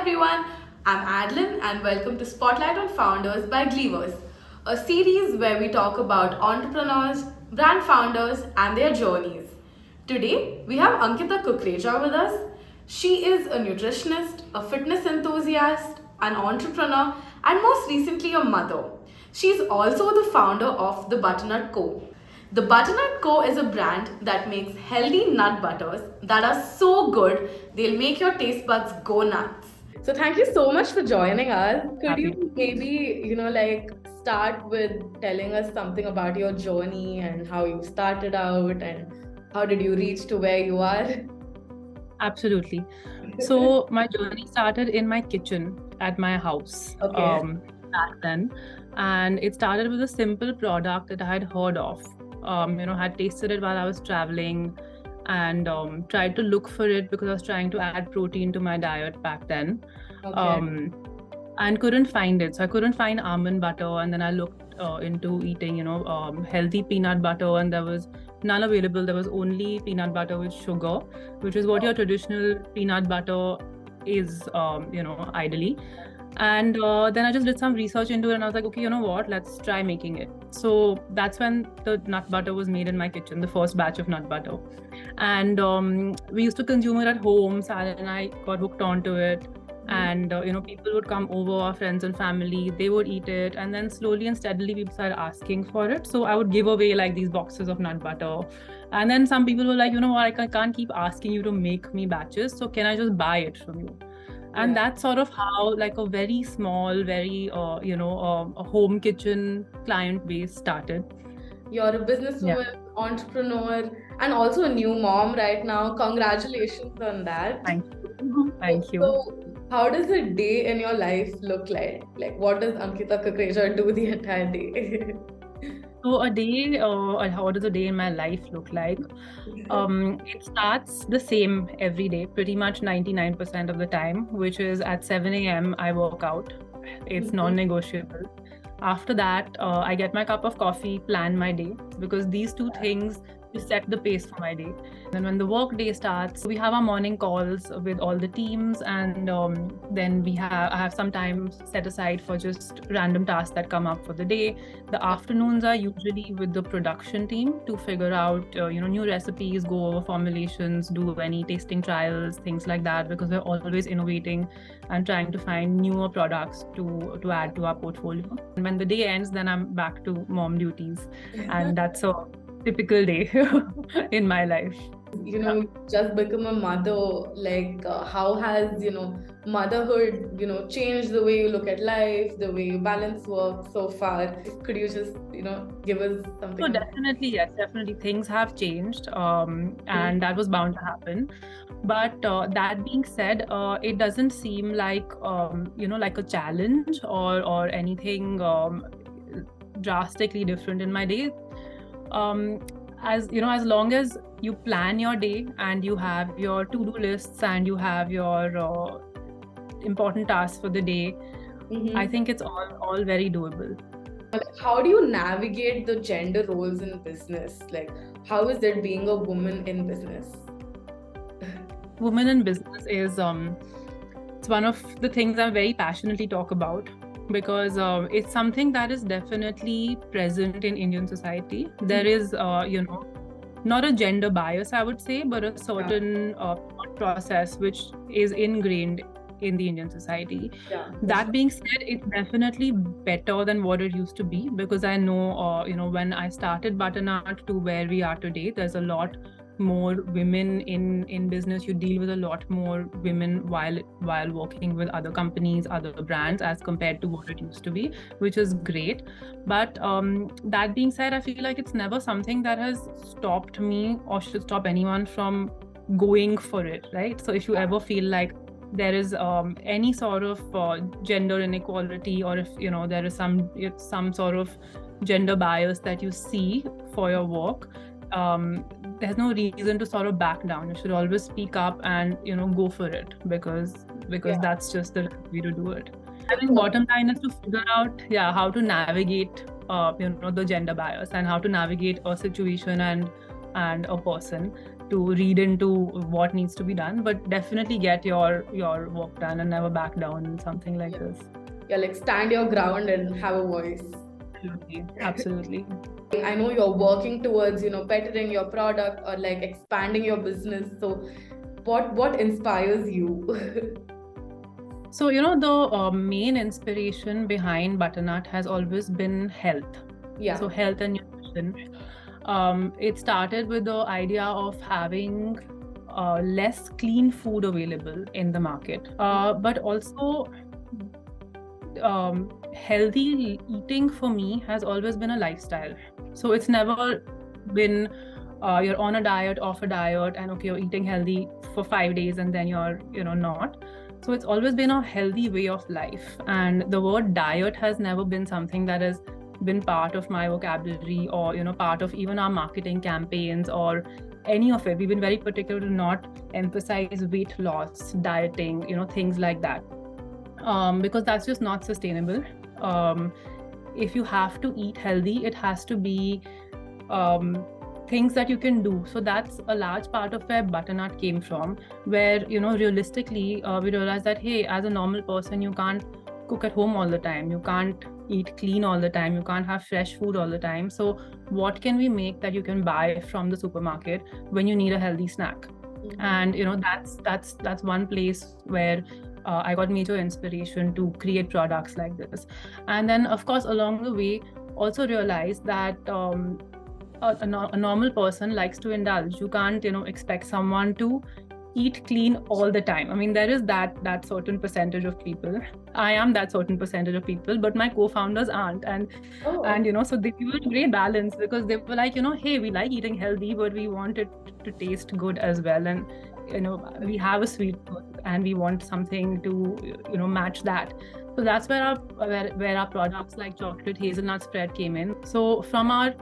everyone, I'm Adeline and welcome to Spotlight on Founders by Gleevers, a series where we talk about entrepreneurs, brand founders, and their journeys. Today, we have Ankita Kukreja with us. She is a nutritionist, a fitness enthusiast, an entrepreneur, and most recently a mother. She's also the founder of the Butternut Co. The Butternut Co is a brand that makes healthy nut butters that are so good they'll make your taste buds go nuts. So thank you so much for joining us. Could Happy. you maybe, start with telling us something about your journey and how you started out and how did you reach to where you are? Absolutely. So my journey started in my kitchen at my house back then. And it started with a simple product that I had heard of. Had tasted it while I was traveling and tried to look for it because I was trying to add protein to my diet back then. And couldn't find it. So I couldn't find almond butter. And then I looked into eating, healthy peanut butter, and there was none available. There was only peanut butter with sugar, which is what your traditional peanut butter is, ideally. And then I just did some research into it and I was like, okay, you know what, let's try making it. So that's when the nut butter was made in my kitchen, the first batch of nut butter. And we used to consume it at home. Sal and I got hooked onto it. And people would come over, our friends and family, they would eat it, and then slowly and steadily people started asking for it. So I would give away like these boxes of nut butter, and then some people were like, you know what, I can't keep asking you to make me batches, so can I just buy it from you? And that's sort of how like a very small, very a home kitchen client base started. You're a businesswoman, entrepreneur, and also a new mom right now. Congratulations on that. Thank you. So, how does a day in your life look like? Like, what does Ankita Kukreja do the entire day? So a day, how does a day in my life look like? It starts the same every day, pretty much 99% of the time, which is at 7 a.m. I work out. It's non-negotiable. After that, I get my cup of coffee, plan my day, because these two things set the pace for my day. Then when the work day starts, we have our morning calls with all the teams, and then I have some time set aside for just random tasks that come up for the day. The afternoons are usually with the production team to figure out new recipes, go over formulations, do any tasting trials, things like that, because we're always innovating and trying to find newer products to add to our portfolio. And when the day ends, then I'm back to mom duties, and that's a typical day in my life. Just become a mother, like how has motherhood changed the way you look at life, the way you balance work so far? Could you just give us something? So definitely things have changed, and that was bound to happen. But that being said, it doesn't seem like like a challenge or anything drastically different in my day. As long as you plan your day and you have your to-do lists and you have your important tasks for the day, I think it's all very doable. How do you navigate the gender roles in business? Like, how is it being a woman in business? Women in business is it's one of the things I very passionately talk about, because it's something that is definitely present in Indian society. There is, not a gender bias, I would say, but a certain thought process which is ingrained in the Indian society. That being said, it's definitely better than what it used to be, because I know, when I started Butternut to where we are today, there's a lot more women in business. You deal with a lot more women while working with other companies, other brands, as compared to what it used to be, which is great. But that being said, I feel like it's never something that has stopped me or should stop anyone from going for it, right? So if you ever feel like there is any sort of gender inequality, or if there is some sort of gender bias that you see for your work, there's no reason to sort of back down. You should always speak up and go for it, because that's just the way to do it. I think bottom line is to figure out how to navigate the gender bias and how to navigate a situation and and a person to read into what needs to be done, but definitely get your work done and never back down in something like this. Yeah, like stand your ground and have a voice. Absolutely. I know you're working towards, bettering your product or like expanding your business. So what inspires you? So, the main inspiration behind Butternut has always been health. Yeah. So health and nutrition. It started with the idea of having less clean food available in the market, but also healthy eating for me has always been a lifestyle. So it's never been you're on a diet, off a diet, and okay, you're eating healthy for 5 days and then you're not. So it's always been a healthy way of life, and the word diet has never been something that has been part of my vocabulary or part of even our marketing campaigns or any of it. We've been very particular to not emphasize weight loss, dieting, things like that, because that's just not sustainable. If you have to eat healthy, it has to be things that you can do. So that's a large part of where Butternut came from, where realistically we realized that, hey, as a normal person, you can't cook at home all the time, you can't eat clean all the time, you can't have fresh food all the time. So what can we make that you can buy from the supermarket when you need a healthy snack? And that's one place where I got major inspiration to create products like this. And then of course along the way also realized that a normal person likes to indulge. You can't expect someone to eat clean all the time. I mean, there is that certain percentage of people. I am that certain percentage of people, but my co-founders aren't. And so they were a great balance, because they were like, hey, we like eating healthy, but we want it to taste good as well. And we have a sweet tooth and we want something to match that. So that's where our products like chocolate hazelnut spread came in. So from our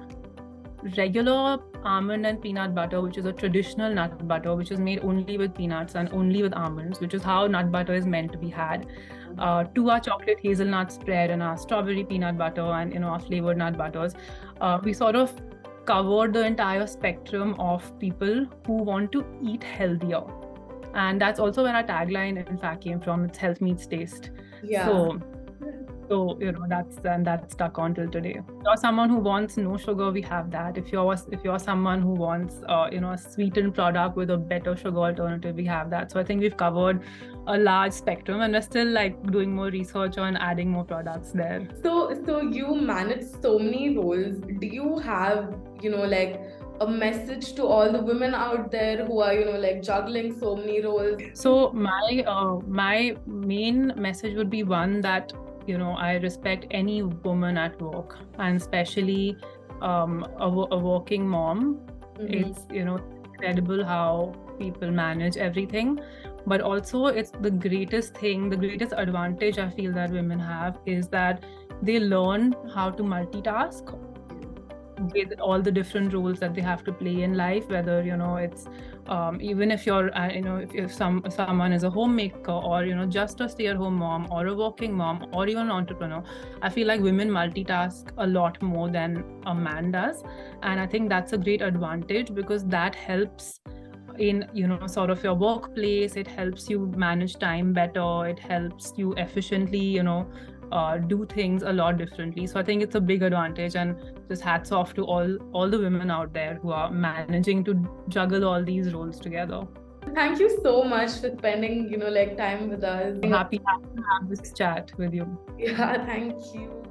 regular almond and peanut butter, which is a traditional nut butter, which is made only with peanuts and only with almonds, which is how nut butter is meant to be had, to our chocolate hazelnut spread and our strawberry peanut butter and our flavored nut butters, we sort of covered the entire spectrum of people who want to eat healthier. And that's also where our tagline in fact came from. It's health meets taste. So that's stuck on till today. If you're someone who wants no sugar, we have that. If you're someone who wants a sweetened product with a better sugar alternative, we have that. So I think we've covered a large spectrum, and we're still like doing more research on adding more products there. So you manage so many roles. Do you have like a message to all the women out there who are like juggling so many roles? So my main message would be one, that I respect any woman at work, and especially a working mom. It's incredible how people manage everything, but also it's the greatest advantage I feel that women have is that they learn how to multitask with all the different roles that they have to play in life, whether it's even if you're if someone is a homemaker, or just a stay-at-home mom, or a working mom, or even an entrepreneur. I feel like women multitask a lot more than a man does, and I think that's a great advantage, because that helps in sort of your workplace. It helps you manage time better, it helps you efficiently do things a lot differently. So I think it's a big advantage, and just hats off to all the women out there who are managing to juggle all these roles together. Thank you so much for spending time with us. I'm happy to have this chat with you. Yeah, thank you.